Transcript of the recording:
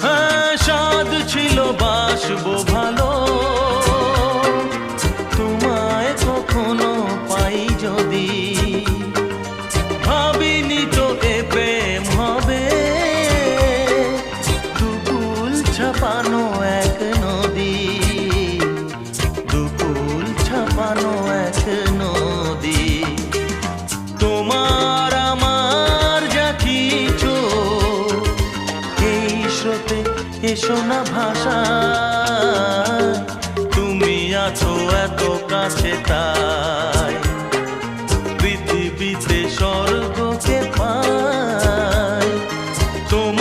হ্যাঁ, স্বাদ ছিল বাসবো ভালো, তোমায় কখনো পাই যদি। ভাবিনি তো এ প্রেম হবে, দুকুল ছাপানো এক নদী, দুকুল ছাপানো এক নদী। তোমার আমার যা কিছু এই স্রোতে এসো না ভাষা, তুমি আছো এত কাছে তাই পৃথিবীতে স্বর্গকে পাই। তোমার